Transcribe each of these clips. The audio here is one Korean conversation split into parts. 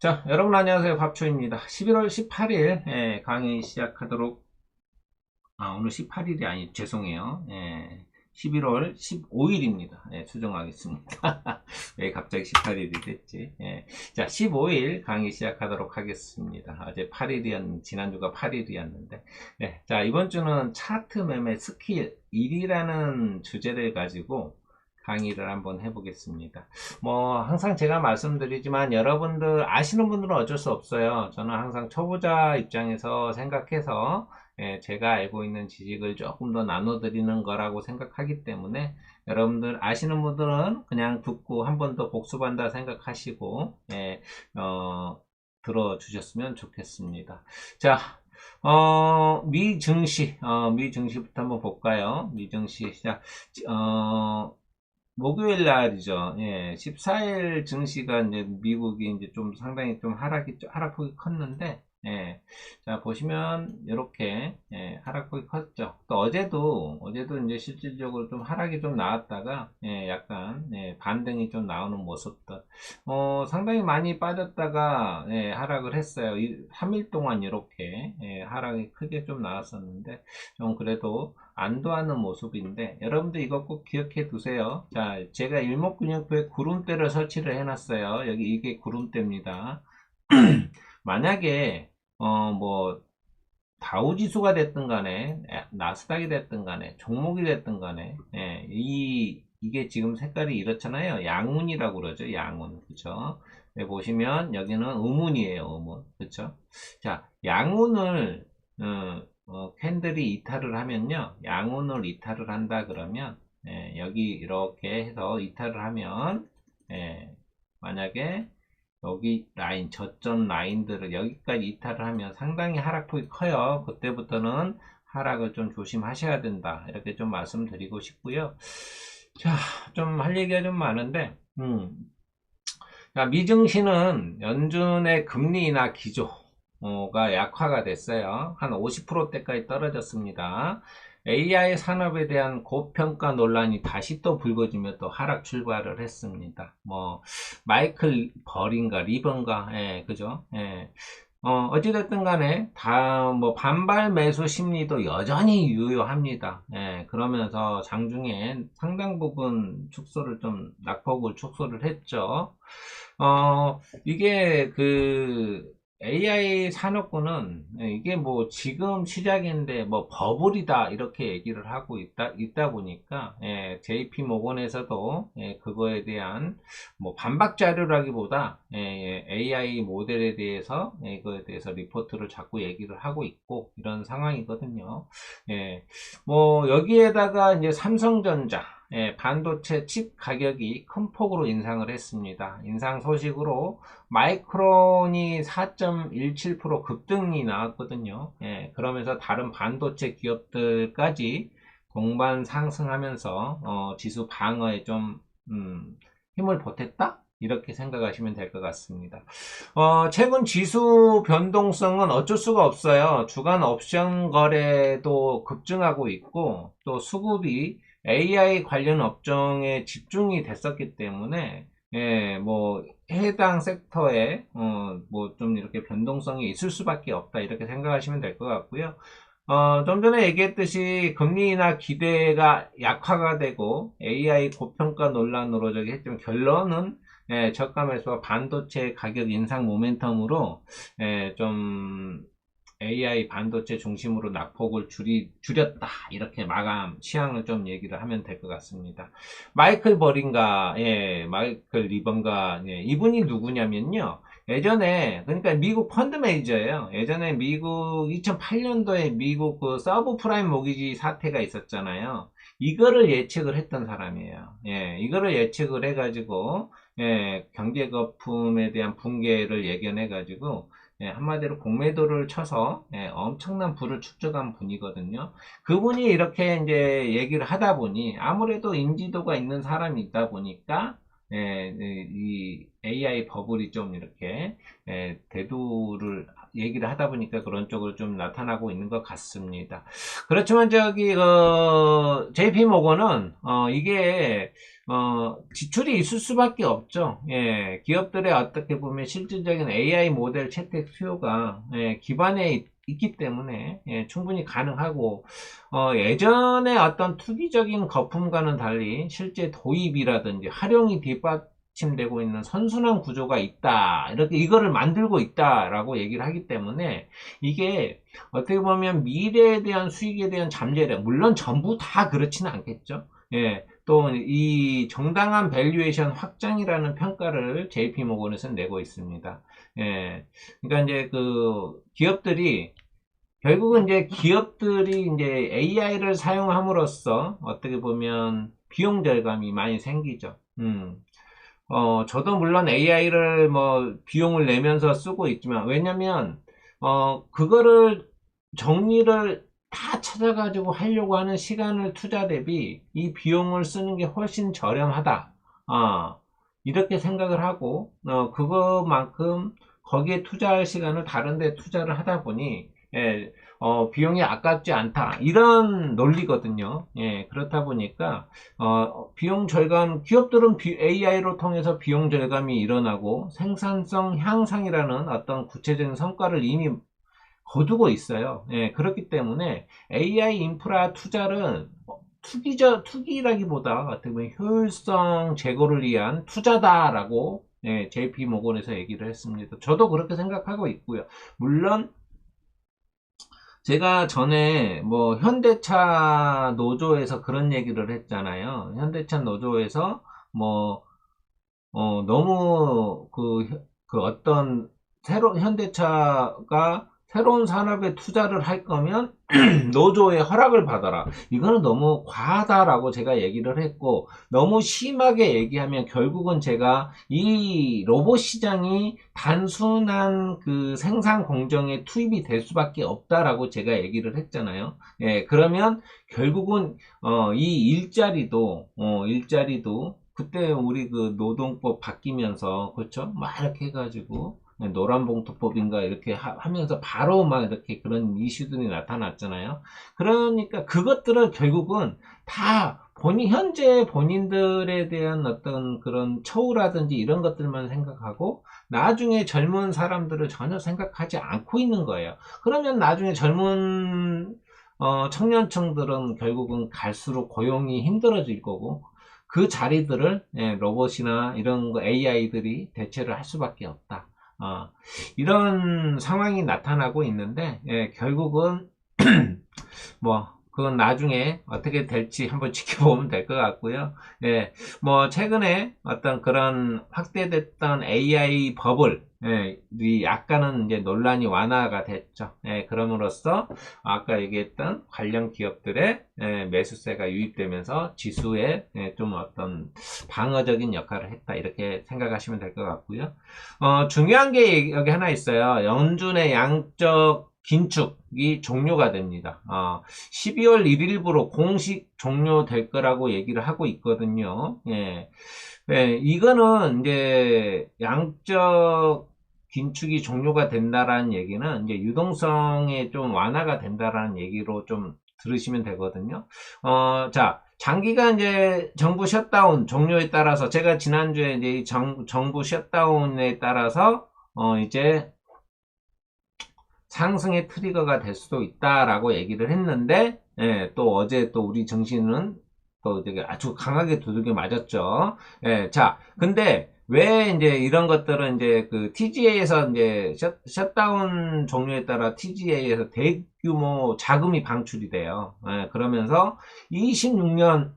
자, 여러분 안녕하세요. 밥초입니다. 11월 18일 강의 시작하도록 오늘 18일이 아니 죄송해요. 11월 15일입니다. 수정하겠습니다. 왜 갑자기 18일이 됐지? 자, 15일 강의 시작하도록 하겠습니다. 어제 8일이었는데 지난주가 8일이었는데 자, 이번 주는 차트 매매 스킬 1이라는 주제를 가지고 강의를 한번 해보겠습니다. 뭐 항상 제가 말씀드리지만 여러분들 아시는 분들은 어쩔 수 없어요. 저는 항상 초보자 입장에서 생각해서 제가 알고 있는 지식을 조금 더 나눠드리는 거라고 생각하기 때문에 여러분들 아시는 분들은 그냥 듣고 한 번 더 복습한다 생각하시고 들어주셨으면 좋겠습니다. 자, 미증시부터 한번 볼까요? 미증시 시작. 목요일 날이죠. 14일 증시가 이제 미국이 이제 좀 상당히 좀 하락폭이 컸는데, 자, 보시면, 이렇게, 하락폭이 컸죠. 또 어제도 이제 실질적으로 좀 하락이 좀 나왔다가, 약간, 반등이 좀 나오는 모습들. 상당히 많이 빠졌다가, 하락을 했어요. 3일 동안 이렇게, 하락이 크게 좀 나왔었는데, 좀 그래도 안도하는 모습인데, 여러분들 이거 꼭 기억해 두세요. 자, 제가 일목균형표에 구름대를 설치를 해놨어요. 여기 이게 구름대입니다. 만약에 뭐 다우지수가 됐든 간에 나스닥이 됐든 간에 종목이 됐든 간에 이게 지금 색깔이 이렇잖아요. 양운이라고 그러죠. 양운. 그쵸? 보시면 여기는 음운이에요. 음운. 그쵸? 자, 양운을 캔들이 이탈을 하면요. 양운을 이탈을 한다 그러면 여기 이렇게 해서 이탈을 하면 만약에 여기 라인, 저점 라인들을 여기까지 이탈을 하면 상당히 하락폭이 커요. 그때부터는 하락을 좀 조심하셔야 된다. 이렇게 좀 말씀드리고 싶고요. 자, 좀 할 얘기가 좀 많은데, 자, 미증시는 연준의 금리 인하 기조가 약화가 됐어요. 한 50%대까지 떨어졌습니다. AI 산업에 대한 고평가 논란이 다시 또 불거지며 또 하락 출발을 했습니다. 뭐 마이클 버린가 리번가 그죠? 어찌됐든 간에 다 뭐 반발 매수 심리도 여전히 유효합니다. 그러면서 장중에 상당 부분 축소를 좀 낙폭을 축소를 했죠. 이게 그 AI 산업군은 이게 뭐 지금 시작인데 뭐 버블이다 이렇게 얘기를 하고 있다 보니까 JP 모건에서도 그거에 대한 뭐 반박 자료라기보다 AI 모델에 대해서 이거에 대해서 리포트를 자꾸 얘기를 하고 있고 이런 상황이거든요. 뭐 여기에다가 이제 삼성전자 반도체 칩 가격이 큰 폭으로 인상을 했습니다. 인상 소식으로 마이크론이 4.17% 급등이 나왔거든요. 그러면서 다른 반도체 기업들까지 동반 상승하면서 지수 방어에 좀 힘을 보탰다? 이렇게 생각하시면 될 것 같습니다. 최근 지수 변동성은 어쩔 수가 없어요. 주간 옵션 거래도 급증하고 있고 또 수급이 AI 관련 업종에 집중이 됐었기 때문에 뭐 해당 섹터에 뭐 좀 이렇게 변동성이 있을 수밖에 없다 이렇게 생각하시면 될 것 같고요. 좀 전에 얘기했듯이 금리 인하 기대가 약화가 되고 AI 고평가 논란으로 저기 했지만 결론은 저가 매수와 반도체 가격 인상 모멘텀으로 좀 AI 반도체 중심으로 낙폭을 줄였다. 이렇게 마감, 취향을 좀 얘기를 하면 될 것 같습니다. 마이클 리번가, 이분이 누구냐면요. 예전에, 그러니까 미국 펀드 매니저예요. 예전에 미국, 2008년도에 미국 그 서브 프라임 모기지 사태가 있었잖아요. 이거를 예측을 했던 사람이에요. 이거를 예측을 해가지고, 경제 거품에 대한 붕괴를 예견해가지고, 한마디로 공매도를 쳐서 엄청난 부를 축적한 분이거든요. 그분이 이렇게 이제 얘기를 하다 보니 아무래도 인지도가 있는 사람이 있다 보니까 이 AI 버블이 좀 이렇게 대두를 얘기를 하다 보니까 그런 쪽으로 좀 나타나고 있는 것 같습니다. 그렇지만 저기 JP 모건은 이게 지출이 있을 수밖에 없죠. 예, 기업들의 어떻게 보면 실질적인 AI 모델 채택 수요가 기반에 있기 때문에 충분히 가능하고 예전에 어떤 투기적인 거품과는 달리 실제 도입이라든지 활용이 뒷받침되고 있는 선순환 구조가 있다. 이렇게 이거를 만들고 있다라고 얘기를 하기 때문에 이게 어떻게 보면 미래에 대한 수익에 대한 잠재력, 물론 전부 다 그렇지는 않겠죠. 예, 또 이 정당한 밸류에이션 확장이라는 평가를 JP모건에서 내고 있습니다. 예, 그러니까 이제 그 기업들이 결국은 이제 기업들이 이제 AI를 사용함으로써 어떻게 보면 비용 절감이 많이 생기죠. 저도 물론 AI를 뭐 비용을 내면서 쓰고 있지만, 왜냐면, 그거를 정리를 다 찾아가지고 하려고 하는 시간을 투자 대비 이 비용을 쓰는 게 훨씬 저렴하다. 아, 이렇게 생각을 하고, 그거만큼 거기에 투자할 시간을 다른 데 투자를 하다 보니, 예, 비용이 아깝지 않다. 이런 논리거든요. 예, 그렇다 보니까, 비용 절감, 기업들은 AI로 통해서 비용 절감이 일어나고 생산성 향상이라는 어떤 구체적인 성과를 이미 거두고 있어요. 예, 그렇기 때문에 AI 인프라 투자는 투기라기보다 어떻게 보면 효율성 제고를 위한 투자다라고 JP 모건에서 얘기를 했습니다. 저도 그렇게 생각하고 있고요. 물론 제가 전에 뭐 현대차 노조에서 그런 얘기를 했잖아요. 현대차 노조에서 뭐 너무 그 어떤 현대차가 새로운 산업에 투자를 할 거면 노조의 허락을 받아라. 이거는 너무 과하다라고 제가 얘기를 했고, 너무 심하게 얘기하면 결국은 제가 이 로봇 시장이 단순한 그 생산 공정에 투입이 될 수밖에 없다라고 제가 얘기를 했잖아요. 예, 그러면 결국은 이 일자리도 그때 우리 그 노동법 바뀌면서 그렇죠? 막 이렇게 해가지고 노란봉투법인가 이렇게 하면서 바로 막 이렇게 그런 이슈들이 나타났잖아요. 그러니까 그것들은 결국은 다 현재 본인들에 대한 어떤 그런 처우라든지 이런 것들만 생각하고 나중에 젊은 사람들을 전혀 생각하지 않고 있는 거예요. 그러면 나중에 젊은 청년층들은 결국은 갈수록 고용이 힘들어질 거고 그 자리들을 로봇이나 이런 거 AI들이 대체를 할 수밖에 없다. 어, 이런 상황이 나타나고 있는데 결국은 뭐 그건 나중에 어떻게 될지 한번 지켜보면 될 것 같고요. 예, 뭐 최근에 어떤 그런 확대됐던 AI 버블 이 약간은 이제 논란이 완화가 됐죠. 그럼으로써 아까 얘기했던 관련 기업들의 매수세가 유입되면서 지수에 좀 어떤 방어적인 역할을 했다 이렇게 생각하시면 될 것 같고요. 중요한 게 여기 하나 있어요. 연준의 양적 긴축이 종료가 됩니다. 12월 1일부로 공식 종료될 거라고 얘기를 하고 있거든요. 예. 예, 이거는 이제 양적 긴축이 종료가 된다라는 얘기는 이제 유동성에 좀 완화가 된다라는 얘기로 좀 들으시면 되거든요. 자, 장기간 이제 정부 셧다운 종료에 따라서 제가 지난주에 이제 정부 셧다운에 따라서 이제 상승의 트리거가 될 수도 있다라고 얘기를 했는데, 또 어제 또 우리 증시는 또 되게 아주 강하게 두들겨 맞았죠. 자, 근데 왜 이제 이런 것들은 이제 그 TGA에서 이제 셧다운 종료에 따라 TGA에서 대규모 자금이 방출이 돼요. 그러면서 26년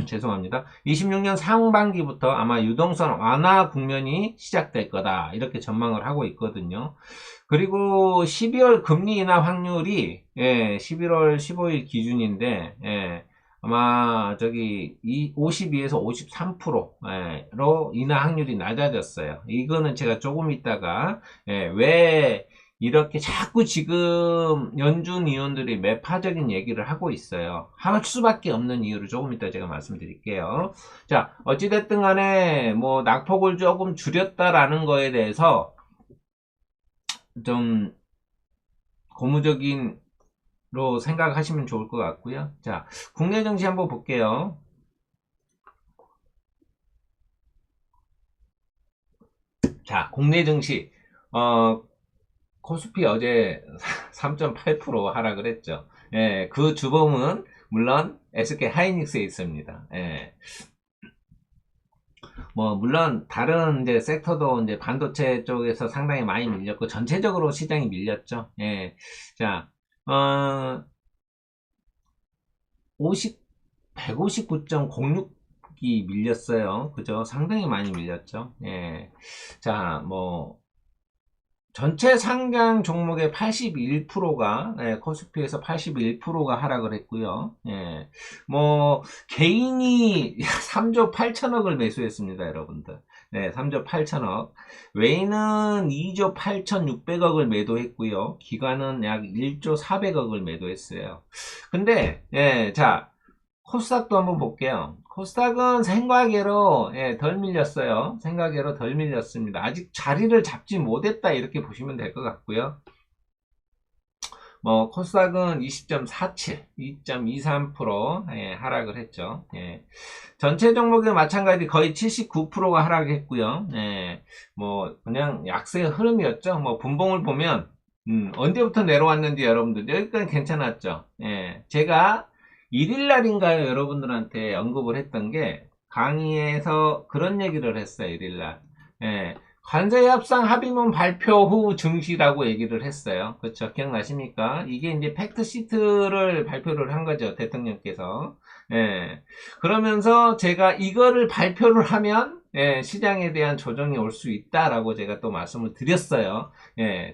죄송합니다. 26년 상반기부터 아마 유동성 완화 국면이 시작될 거다. 이렇게 전망을 하고 있거든요. 그리고 12월 금리 인하 확률이 11월 15일 기준인데 아마 저기 52에서 53%로 인하 확률이 낮아졌어요. 이거는 제가 조금 있다가 왜 이렇게 자꾸 지금 연준 위원들이 매파적인 얘기를 하고 있어요. 할 수밖에 없는 이유를 조금 이따 제가 말씀드릴게요. 자, 어찌됐든 간에 뭐 낙폭을 조금 줄였다라는 거에 대해서 좀 고무적인 로 생각하시면 좋을 것 같고요. 자, 국내 증시 한번 볼게요. 자, 국내 증시, 어, 코스피 어제 3.8% 하락을 했죠. 예, 그 주범은 물론 SK 하이닉스에 있습니다. 예. 뭐 물론 다른 이제 섹터도 이제 반도체 쪽에서 상당히 많이 밀렸고 전체적으로 시장이 밀렸죠. 예. 자, 50 159.06이 밀렸어요. 그죠? 상당히 많이 밀렸죠. 예. 자, 뭐 전체 상장 종목의 81%가 코스피에서 81%가 하락을 했고요. 예. 뭐 개인이 3조 8천억을 매수했습니다, 여러분들. 네, 3조 8천억. 외인은 2조 8,600억을 매도했고요. 기관은 약 1조 400억을 매도했어요. 근데 자, 코스닥도 한번 볼게요. 코스닥은 생과계로 덜 밀렸어요. 생과계로 덜 밀렸습니다. 아직 자리를 잡지 못했다 이렇게 보시면 될 것 같고요. 뭐 코스닥은 20.47, 2.23% 하락을 했죠. 전체 종목은 마찬가지 거의 79%가 하락했고요. 뭐 그냥 약세의 흐름이었죠. 뭐 분봉을 보면 언제부터 내려왔는지 여러분들 여기까지 괜찮았죠. 제가 1일 날인가요? 여러분들한테 언급을 했던 게 강의에서 그런 얘기를 했어요. 1일 날. 관세 협상 합의문 발표 후 증시라고 얘기를 했어요. 그렇죠? 기억나십니까? 이게 이제 팩트 시트를 발표를 한 거죠. 대통령께서. 그러면서 제가 이거를 발표를 하면 시장에 대한 조정이 올 수 있다라고 제가 또 말씀을 드렸어요.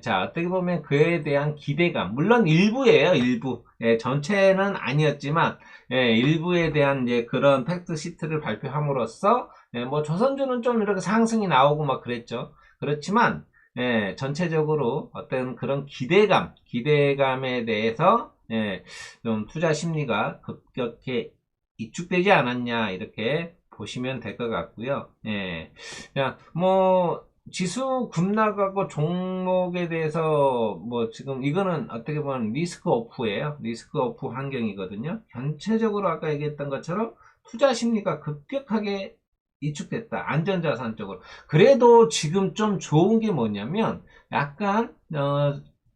자, 어떻게 보면 그에 대한 기대감. 물론 일부예요, 일부. 전체는 아니었지만, 일부에 대한 이제 그런 팩트 시트를 발표함으로써 뭐 조선주는 좀 이렇게 상승이 나오고 막 그랬죠. 그렇지만 전체적으로 어떤 그런 기대감에 대해서 좀 투자 심리가 급격히 이축되지 않았냐 이렇게 보시면 될 것 같고요. 뭐 지수 급락하고 종목에 대해서 뭐 지금 이거는 어떻게 보면 리스크 오프예요. 리스크 오프 환경이거든요. 전체적으로 아까 얘기했던 것처럼 투자 심리가 급격하게 이축됐다. 안전자산 쪽으로. 그래도 지금 좀 좋은 게 뭐냐면 약간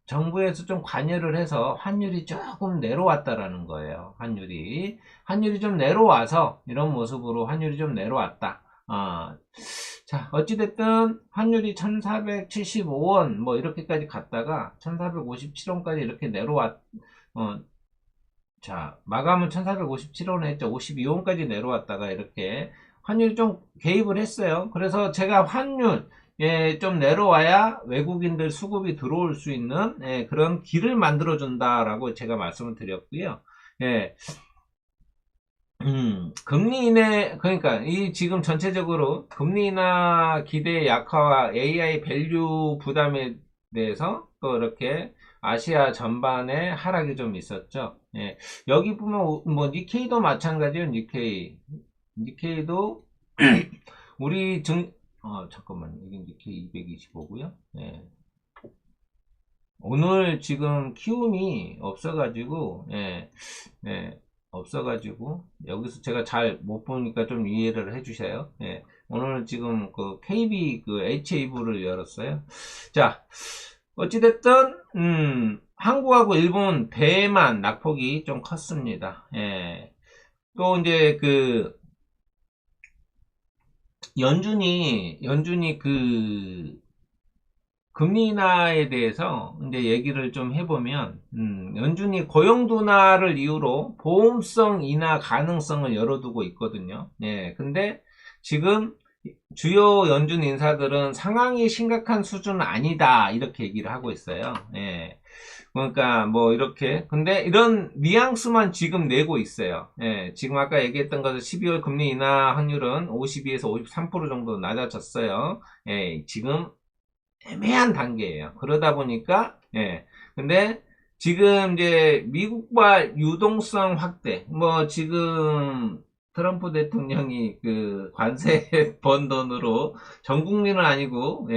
정부에서 좀 관여를 해서 환율이 조금 내려왔다라는 거예요. 환율이 좀 내려와서 이런 모습으로 환율이 좀 내려왔다. 자, 어찌됐든 환율이 1475원 뭐 이렇게까지 갔다가 1457원까지 이렇게 자, 마감은 1457원 했죠. 52원까지 내려왔다가 이렇게 환율이 좀 개입을 했어요. 그래서 제가 환율 좀 내려와야 외국인들 수급이 들어올 수 있는 그런 길을 만들어 준다라고 제가 말씀을 드렸고요. 금리 인하, 그러니까, 이 지금 전체적으로 금리 인하 기대 약화와 AI 밸류 부담에 대해서 또 이렇게 아시아 전반에 하락이 좀 있었죠. 여기 보면, 뭐, 니케이도 마찬가지예요, 니케이도, 우리 잠깐만, 이게 니케이 225고요. 오늘 지금 키움이 없어가지고, 없어가지고 여기서 제가 잘 못 보니까 좀 이해를 해주세요. 오늘 지금 그 KB 그 HA부를 열었어요. 자, 어찌됐든 한국하고 일본, 대만 낙폭이 좀 컸습니다. 또 이제 그 연준이 그 금리 인하에 대해서 이제 얘기를 좀 해보면, 연준이 고용 둔화를 이유로 보험성 인하 가능성을 열어두고 있거든요. 근데 지금 주요 연준 인사들은 상황이 심각한 수준은 아니다 이렇게 얘기를 하고 있어요. 그러니까 뭐 이렇게 근데 이런 뉘앙스만 지금 내고 있어요. 지금 아까 얘기했던 것은 12월 금리 인하 확률은 52에서 53% 정도 낮아졌어요. 지금 애매한 단계예요. 그러다 보니까 근데 지금 이제 미국발 유동성 확대 뭐 지금 트럼프 대통령이 그 관세 번 돈으로 전 국민은 아니고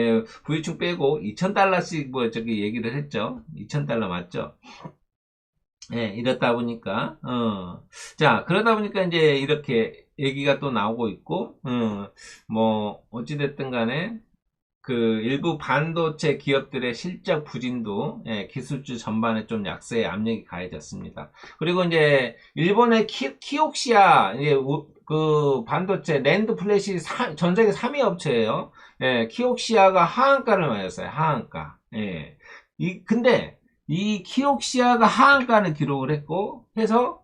부유층 빼고 2,000달러씩 뭐 저기 얘기를 했죠. 2,000달러 맞죠? 이렇다 보니까 자 그러다 보니까 이제 이렇게 얘기가 또 나오고 있고 뭐 어찌됐든 간에 그 일부 반도체 기업들의 실적 부진도 기술주 전반에 좀 약세의 압력이 가해졌습니다. 그리고 이제 일본의 키옥시아 이제 그 반도체 낸드 플래시 전 세계 3위 업체예요. 키옥시아가 하한가를 맞았어요. 하한가. 근데 이 키옥시아가 하한가를 기록을 했고 해서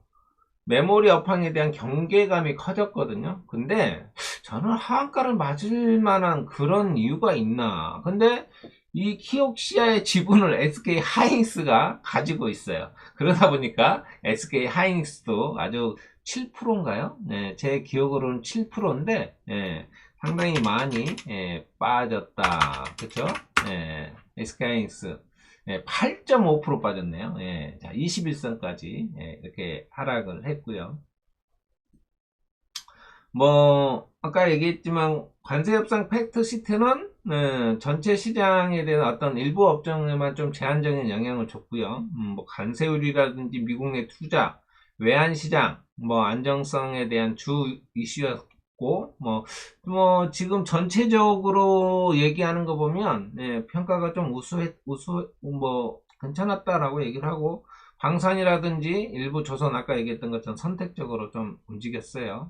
메모리 업황에 대한 경계감이 커졌거든요. 근데 저는 하한가를 맞을 만한 그런 이유가 있나. 근데 이 키옥시아의 지분을 SK 하이닉스가 가지고 있어요. 그러다 보니까 SK 하이닉스도 아주 7%인가요? 네, 제 기억으로는 7%인데 상당히 많이 빠졌다. 그쵸? SK 하이닉스 8.5% 빠졌네요. 자, 21선까지 이렇게 하락을 했고요. 뭐 아까 얘기했지만 관세 협상 팩트 시트는 전체 시장에 대한 어떤 일부 업종에만 좀 제한적인 영향을 줬고요. 뭐 관세율이라든지 미국 내 투자, 외환 시장, 뭐 안정성에 대한 주 이슈였고, 지금 전체적으로 얘기하는 거 보면 평가가 좀 뭐 괜찮았다라고 얘기를 하고. 방산이라든지 일부 조선 아까 얘기했던 것처럼 선택적으로 좀 움직였어요.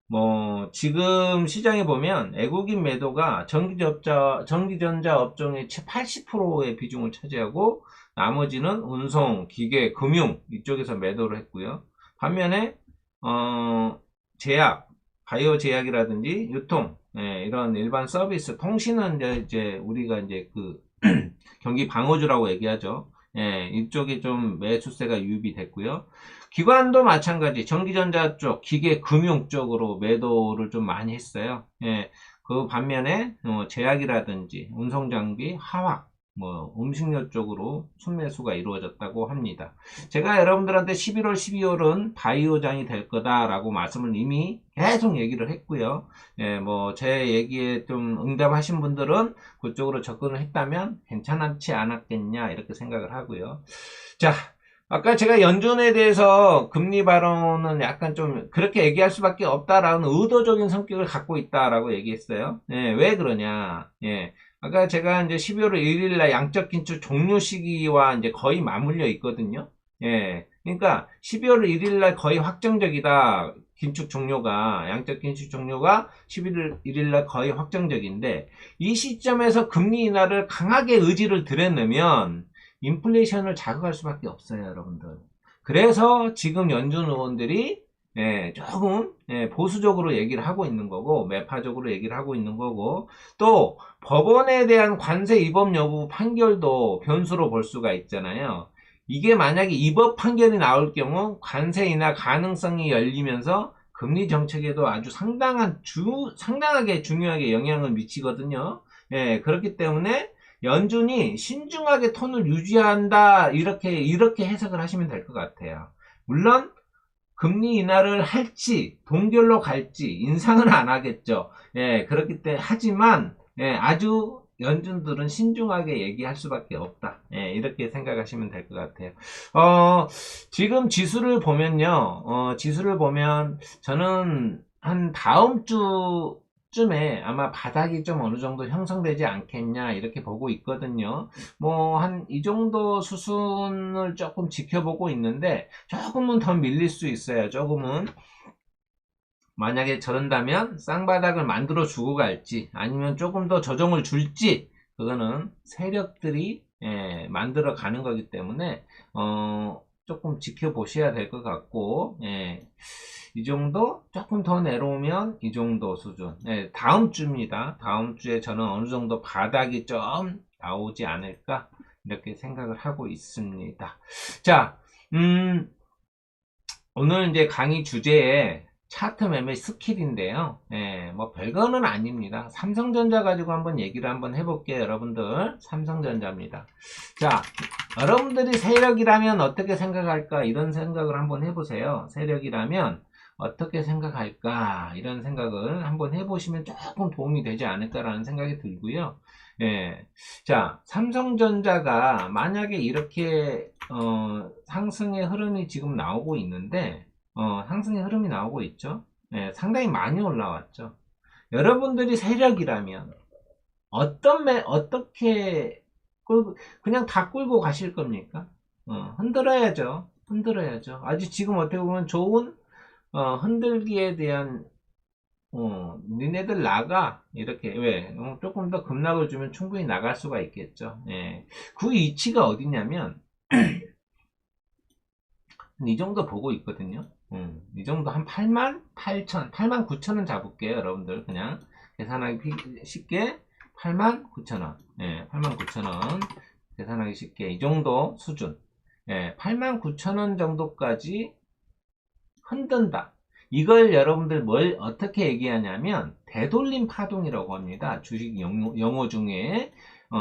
뭐 지금 시장에 보면 외국인 매도가 전기전자 업종의 80%의 비중을 차지하고 나머지는 운송, 기계, 금융 이쪽에서 매도를 했고요. 반면에 제약, 바이오 제약이라든지 유통 이런 일반 서비스, 통신은 이제 우리가 이제 그 경기 방어주라고 얘기하죠. 이쪽이 좀 매수세가 유입이 됐고요. 기관도 마찬가지 전기전자 쪽, 기계, 금융 쪽으로 매도를 좀 많이 했어요. 그 반면에 제약이라든지 운송장비, 화학, 뭐 음식료 쪽으로 순매수가 이루어졌다고 합니다. 제가 여러분들한테 11월, 12월은 바이오장이 될 거다라고 말씀을 이미 계속 얘기를 했고요. 뭐 제 얘기에 좀 응답하신 분들은 그쪽으로 접근을 했다면 괜찮지 않았겠냐 이렇게 생각을 하고요. 자, 아까 제가 연준에 대해서 금리 발언은 약간 좀 그렇게 얘기할 수밖에 없다라는 의도적인 성격을 갖고 있다라고 얘기했어요. 왜 그러냐? 아까 제가 이제 12월 1일 날 양적 긴축 종료 시기와 이제 거의 맞물려 있거든요. 그러니까 12월 1일 날 거의 확정적이다. 긴축 종료가, 양적 긴축 종료가 11월 1일 날 거의 확정적인데, 이 시점에서 금리 인하를 강하게 의지를 들여놓으면 인플레이션을 자극할 수밖에 없어요, 여러분들. 그래서 지금 연준 의원들이 조금 보수적으로 얘기를 하고 있는 거고, 매파적으로 얘기를 하고 있는 거고, 또 법원에 대한 관세 위법 여부 판결도 변수로 볼 수가 있잖아요. 이게 만약에 위법 판결이 나올 경우 관세 인하 가능성이 열리면서 금리 정책에도 아주 상당하게 중요하게 영향을 미치거든요. 그렇기 때문에 연준이 신중하게 톤을 유지한다 이렇게 해석을 하시면 될 것 같아요. 물론 금리 인하를 할지 동결로 갈지 인상은 안 하겠죠. 그렇기 때문에 하지만 아주 연준들은 신중하게 얘기할 수밖에 없다. 이렇게 생각하시면 될 것 같아요. 지금 지수를 보면요. 지수를 보면 저는 한 다음 주쯤에 아마 바닥이 좀 어느 정도 형성되지 않겠냐 이렇게 보고 있거든요. 뭐 한 이 정도 수순을 조금 지켜보고 있는데 조금은 더 밀릴 수 있어요. 조금은. 만약에 저런다면 쌍바닥을 만들어 주고 갈지 아니면 조금 더 조정을 줄지 그거는 세력들이 만들어 가는 거기 때문에 조금 지켜보셔야 될 것 같고 이 정도 조금 더 내려오면 이 정도 수준 다음 주입니다. 다음 주에 저는 어느 정도 바닥이 좀 나오지 않을까 이렇게 생각을 하고 있습니다. 자, 오늘 이제 강의 주제에 차트 매매 스킬인데요. 뭐 별거는 아닙니다. 삼성전자 가지고 한번 얘기를 한번 해볼게요, 여러분들. 삼성전자입니다. 자, 여러분들이 세력이라면 어떻게 생각할까? 이런 생각을 한번 해보세요. 세력이라면 어떻게 생각할까? 이런 생각을 한번 해보시면 조금 도움이 되지 않을까라는 생각이 들고요. 자, 삼성전자가 만약에 이렇게 상승의 흐름이 지금 나오고 있는데 상승의 흐름이 나오고 있죠. 상당히 많이 올라왔죠. 여러분들이 세력이라면 어떻게 그냥 다 끌고 가실 겁니까? 흔들어야죠. 흔들어야죠. 아주 지금 어떻게 보면 좋은 흔들기에 대한 니네들 나가 이렇게 왜 조금 더 급락을 주면 충분히 나갈 수가 있겠죠. 예. 그 위치가 어디냐면 이 정도 보고 있거든요. 이 정도 한 8만 8천, 8만 9천 원 잡을게요, 여러분들. 그냥 계산하기 쉽게 8만 9천 원. 예, 8만 9천 원. 계산하기 쉽게 이 정도 수준. 예, 8만 9천 원 정도까지 흔든다. 이걸 여러분들 뭘 어떻게 얘기하냐면 되돌림 파동이라고 합니다. 주식 용어 중에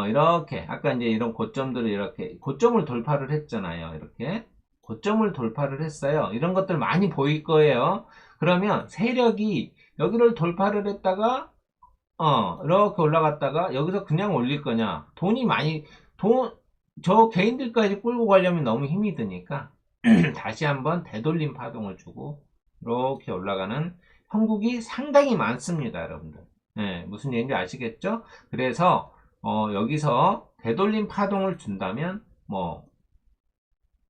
이렇게 아까 이제 이런 고점들을 이렇게 고점을 돌파를 했잖아요. 이렇게 고점을 돌파를 했어요. 이런 것들 많이 보일 거예요. 그러면 세력이 여기를 돌파를 했다가 이렇게 올라갔다가 여기서 그냥 올릴 거냐? 돈이 많이 저 개인들까지 끌고 가려면 너무 힘이 드니까 다시 한번 되돌림 파동을 주고 이렇게 올라가는 형국이 상당히 많습니다, 여러분들. 네, 무슨 얘기인지 아시겠죠? 그래서 여기서 되돌림 파동을 준다면 뭐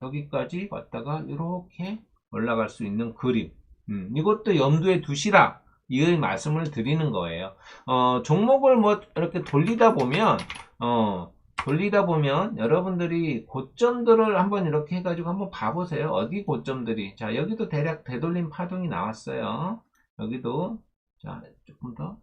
여기까지 왔다가 이렇게 올라갈 수 있는 그림. 이것도 염두에 두시라. 이 말씀을 드리는 거예요. 종목을 뭐 이렇게 돌리다 보면 여러분들이 고점들을 한번 이렇게 해가지고 한번 봐보세요. 어디 고점들이. 자, 여기도 대략 되돌림 파동이 나왔어요. 여기도. 자, 조금 더.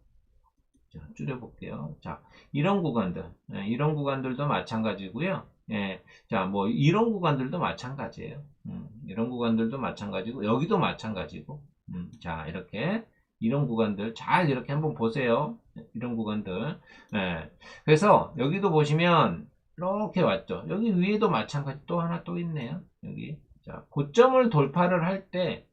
자, 줄여볼게요. 자, 이런 구간들. 이런 구간들도 마찬가지고요. 예, 자, 뭐, 이런 구간들도 마찬가지예요. 이런 구간들도 마찬가지고, 여기도 마찬가지고, 자, 이렇게, 이런 구간들, 잘 이렇게 한번 보세요. 이런 구간들. 예, 그래서, 여기도 보시면, 이렇게 왔죠. 여기 위에도 마찬가지, 또 하나 또 있네요. 여기. 자, 고점을 돌파를 할 때,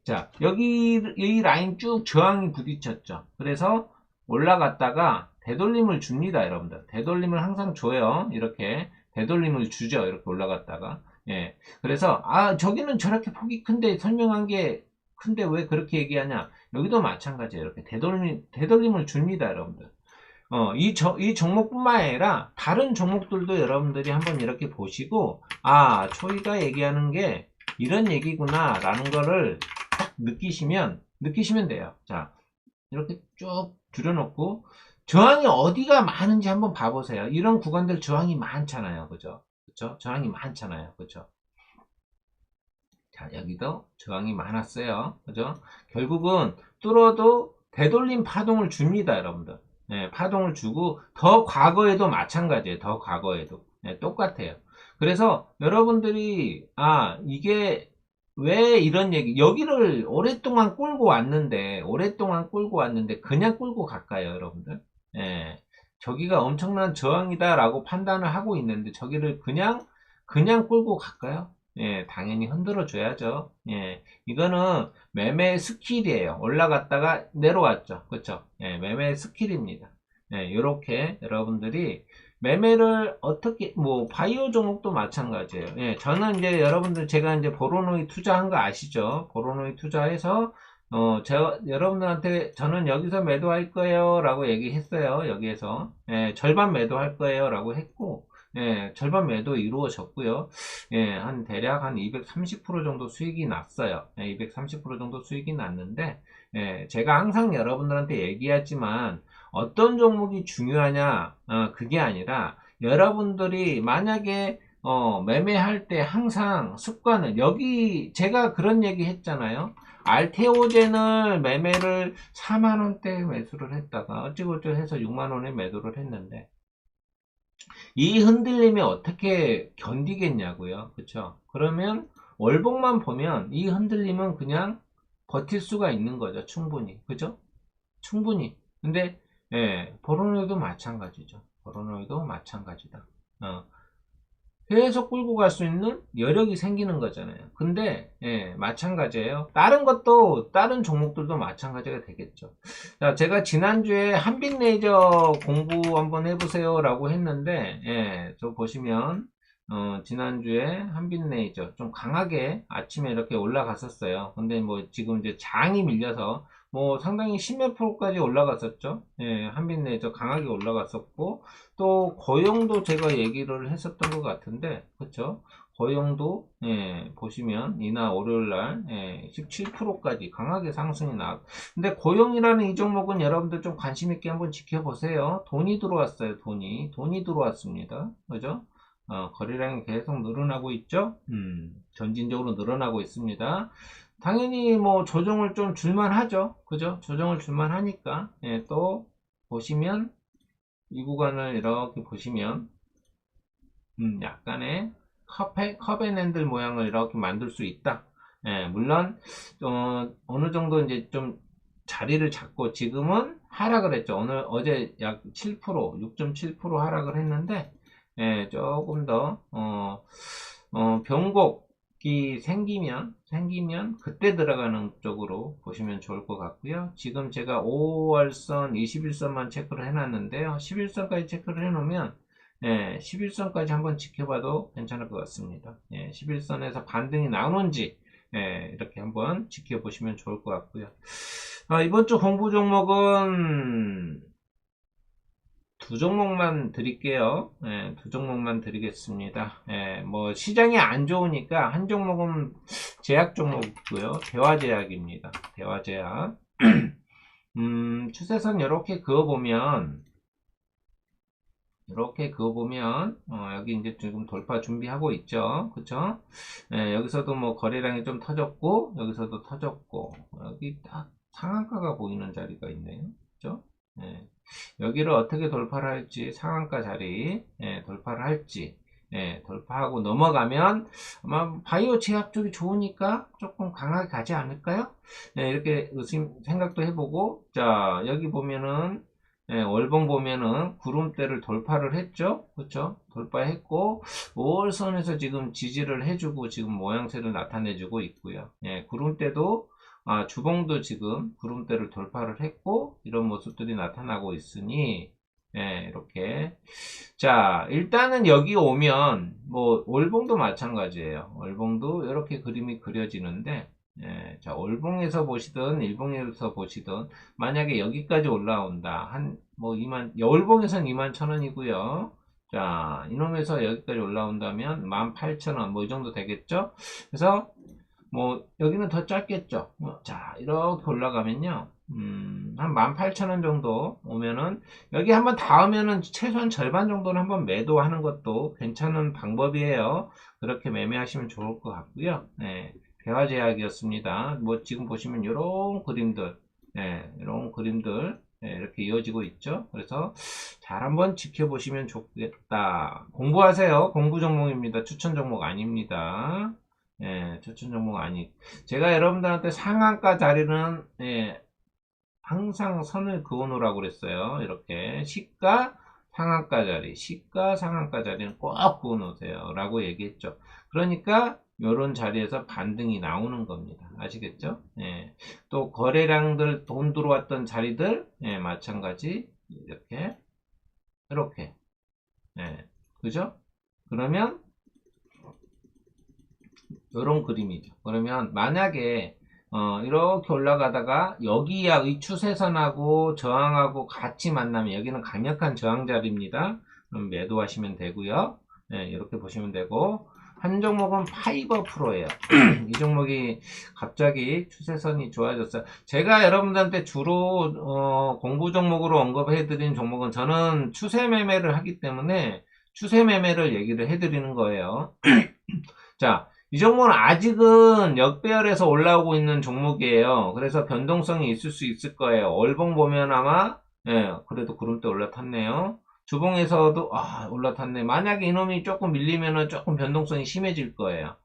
자, 여기, 이 라인 쭉 저항이 부딪혔죠. 그래서, 올라갔다가 되돌림을 줍니다, 여러분들. 되돌림을 항상 줘요. 이렇게 되돌림을 주죠. 이렇게 올라갔다가. 예. 그래서 저기는 저렇게 폭이 큰데 설명한 게 큰데 왜 그렇게 얘기하냐? 여기도 마찬가지예요. 이렇게 되돌림을 줍니다, 여러분들. 이 종목뿐만 아니라 다른 종목들도 여러분들이 한번 이렇게 보시고 초이가 얘기하는 게 이런 얘기구나 라는 거를 딱 느끼시면 돼요. 자, 이렇게 쭉 줄여놓고 저항이 어디가 많은지 한번 봐보세요. 이런 구간들 저항이 많잖아요. 그죠? 그죠? 저항이 많잖아요. 그죠? 자, 여기도 저항이 많았어요. 그죠? 결국은 뚫어도 되돌림 파동을 줍니다, 여러분들. 네, 파동을 주고 더 과거에도 마찬가지예요. 더 과거에도. 네, 똑같아요. 그래서 여러분들이 이게 왜 이런 얘기 여기를 오랫동안 끌고 왔는데 그냥 끌고 갈까요, 여러분들? 예. 저기가 엄청난 저항이다라고 판단을 하고 있는데 저기를 그냥 끌고 갈까요? 예, 당연히 흔들어 줘야죠. 예, 이거는 매매 스킬이에요. 올라갔다가 내려왔죠. 그쵸? 예, 매매 스킬입니다. 예, 요렇게 여러분들이 매매를 어떻게, 뭐, 바이오 종목도 마찬가지예요. 예, 저는 이제 여러분들 제가 이제 보로노이 투자한 거 아시죠? 보로노이 투자해서, 제가 여러분들한테 저는 여기서 매도할 거예요. 라고 얘기했어요. 여기에서. 예, 절반 매도할 거예요. 라고 했고, 예, 절반 매도 이루어졌고요. 예, 대략 한 230% 정도 수익이 났어요. 예, 230% 정도 수익이 났는데, 예, 제가 항상 여러분들한테 얘기하지만, 어떤 종목이 중요하냐, 그게 아니라, 여러분들이 만약에, 매매할 때 항상 습관을, 여기, 제가 그런 얘기 했잖아요. 알테오젠을 매매를 4만원대 매수를 했다가, 어찌고쩌 해서 6만원에 매도를 했는데, 이 흔들림에 어떻게 견디겠냐고요. 그쵸? 그러면 월봉만 보면 이 흔들림은 그냥 버틸 수가 있는 거죠. 충분히. 그죠? 충분히. 근데 보로노이도 마찬가지죠. 보로노이도 마찬가지다. 어, 계속 끌고 갈 수 있는 여력이 생기는 거잖아요. 근데 마찬가지예요. 다른 종목들도 마찬가지가 되겠죠. 자, 제가 지난주에 한빛레이저 공부 한번 해보세요 라고 했는데 저 보시면 지난주에 한빛레이저 좀 강하게 아침에 이렇게 올라갔었어요. 근데 뭐 지금 이제 장이 밀려서 뭐 상당히 10몇 프로까지 올라갔었죠. 예, 한빛내저 강하게 올라갔었고, 또 고용도 제가 얘기를 했었던 것 같은데, 그쵸? 고용도 예, 보시면 이날 월요일날 예, 17%까지 강하게 상승이 나. 근데 고용이라는 이 종목은 여러분들 좀 관심 있게 한번 지켜보세요. 돈이 들어왔어요. 돈이 들어왔습니다. 그죠? 거래량이 계속 늘어나고 있죠. 점진적으로 늘어나고 있습니다. 당연히 뭐 조정을 좀 줄만 하죠. 그죠? 조정을 줄만 하니까 예, 또 보시면 이 구간을 이렇게 보시면 약간의 컵앤핸들 모양을 이렇게 만들 수 있다. 예, 물론 어느 정도 이제 좀 자리를 잡고 지금은 하락을 했죠. 오늘 어제 약 7%, 6.7% 하락을 했는데 예, 조금 더 변곡이 생기면 그때 들어가는 쪽으로 보시면 좋을 것 같고요. 지금 제가 5월선, 21선만 체크를 해놨는데요. 11선까지 체크를 해놓으면 예, 11선까지 한번 지켜봐도 괜찮을 것 같습니다. 예, 11선에서 반등이 나오는지 예, 이렇게 한번 지켜보시면 좋을 것 같고요. 이번 주 공부 종목은 두 종목만 드릴게요. 예, 두 종목만 드리겠습니다. 예, 뭐 시장이 안 좋으니까 한 종목은 제약 종목이고요. 대화제약입니다. 대화제약. 추세선 이렇게 그어보면 여기 이제 지금 돌파 준비하고 있죠. 그쵸? 예, 여기서도 뭐 거래량이 좀 터졌고 여기서도 터졌고 여기 딱 상한가가 보이는 자리가 있네요. 그죠? 예, 여기를 어떻게 돌파를 할지 상한가 자리 돌파를 할지 돌파하고 넘어가면 아마 바이오 제약 쪽이 좋으니까 조금 강하게 가지 않을까요? 이렇게 생각도 해보고 자 여기 보면은 월봉 보면은 구름대를 돌파를 했죠. 그렇죠? 돌파했고 5월선에서 지금 지지를 해주고 지금 모양새를 나타내주고 있고요. 구름대도 주봉도 지금 구름대를 돌파를 했고 이런 모습들이 나타나고 있으니 이렇게 자 일단은 여기 오면 뭐 월봉도 마찬가지예요. 월봉도 이렇게 그림이 그려지는데 자 월봉에서 보시든 일봉에서 보시든 만약에 여기까지 올라온다 한 뭐 2만 월봉에선 2만 1,000원이고요. 자 이놈에서 여기까지 올라온다면 18,000원 뭐 이 정도 되겠죠. 그래서 뭐 여기는 더 짧겠죠. 자 이렇게 올라가면요 한 18,000원 정도 오면은 여기 한번 닿으면은 최소한 절반 정도는 한번 매도하는 것도 괜찮은 방법이에요. 그렇게 매매하시면 좋을 것 같고요. 대화제약이었습니다. 뭐 지금 보시면 이런 그림들 이런 그림들 이렇게 이어지고 있죠. 그래서 잘 한번 지켜보시면 좋겠다. 공부하세요. 공부 종목입니다. 추천 종목 아닙니다. 추천 종목 아니. 제가 여러분들한테 상한가 자리는 항상 선을 그어 놓으라고 그랬어요. 이렇게 시가 상한가 자리는 꼭 그어 놓으세요. 라고 얘기했죠. 그러니까 이런 자리에서 반등이 나오는 겁니다. 아시겠죠? 또 거래량들 돈 들어왔던 자리들 마찬가지 이렇게 그죠? 그러면 이런 그림이죠. 그러면 만약에 이렇게 올라가다가 여기야 이 추세선하고 저항하고 같이 만나면 여기는 강력한 저항 자리입니다. 그럼 매도하시면 되고요. 이렇게 보시면 되고 한 종목은 파이버 프로예요. 이 종목이 갑자기 추세선이 좋아졌어요. 제가 여러분들한테 주로 공부 종목으로 언급해드린 종목은 저는 추세 매매를 하기 때문에 추세 매매를 얘기를 해드리는 거예요. 자, 이 종목은 아직은 역배열에서 올라오고 있는 종목이에요. 그래서 변동성이 있을 수 있을 거예요. 월봉 보면 아마 그래도 구름대 올라탔네요. 주봉에서도 올라탔네. 만약에 이놈이 조금 밀리면은 조금 변동성이 심해질 거예요.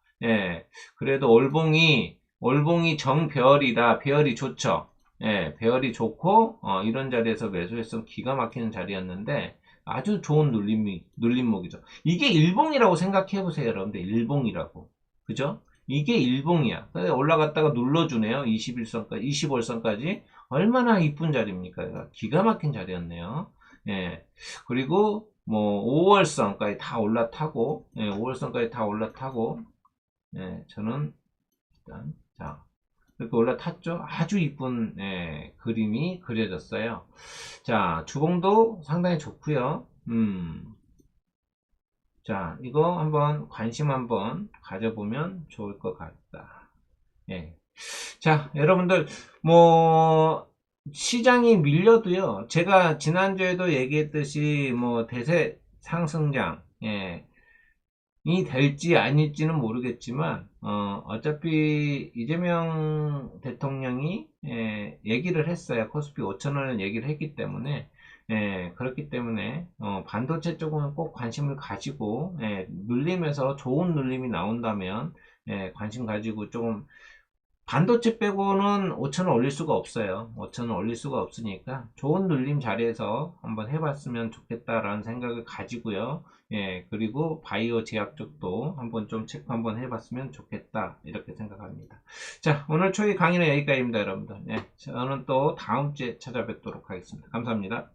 그래도 월봉이 정배열이다. 배열이 좋죠. 배열이 좋고 이런 자리에서 매수했으면 기가 막히는 자리였는데 아주 좋은 눌림목이죠. 이게 일봉이라고 생각해 보세요, 여러분들. 일봉이라고. 그죠? 이게 일봉이야. 올라갔다가 눌러주네요. 21선까지, 20월선까지. 얼마나 이쁜 자리입니까? 기가 막힌 자리였네요. 그리고 뭐 5월선까지 다 올라타고, 5월선까지 다 올라타고, 저는 일단 자 이렇게 올라탔죠. 아주 이쁜 그림이 그려졌어요. 자, 주봉도 상당히 좋고요. 자, 이거 한번 관심 한번 가져보면 좋을 것 같다. 예. 자, 여러분들 뭐 시장이 밀려도요. 제가 지난주에도 얘기했듯이 뭐 대세 상승장 이 될지 아닐지는 모르겠지만 어차피 이재명 대통령이 얘기를 했어요. 코스피 5천원을 얘기를 했기 때문에 그렇기 때문에 반도체 쪽은 꼭 관심을 가지고 눌림에서 좋은 눌림이 나온다면 관심 가지고 조금 반도체 빼고는 5천원 올릴 수가 없어요. 5천원 올릴 수가 없으니까 좋은 눌림 자리에서 한번 해봤으면 좋겠다라는 생각을 가지고요. 그리고 바이오 제약 쪽도 한번 좀 체크 한번 해봤으면 좋겠다. 이렇게 생각합니다. 자, 오늘 초이 강의는 여기까지입니다, 여러분들. 저는 또 다음 주에 찾아뵙도록 하겠습니다. 감사합니다.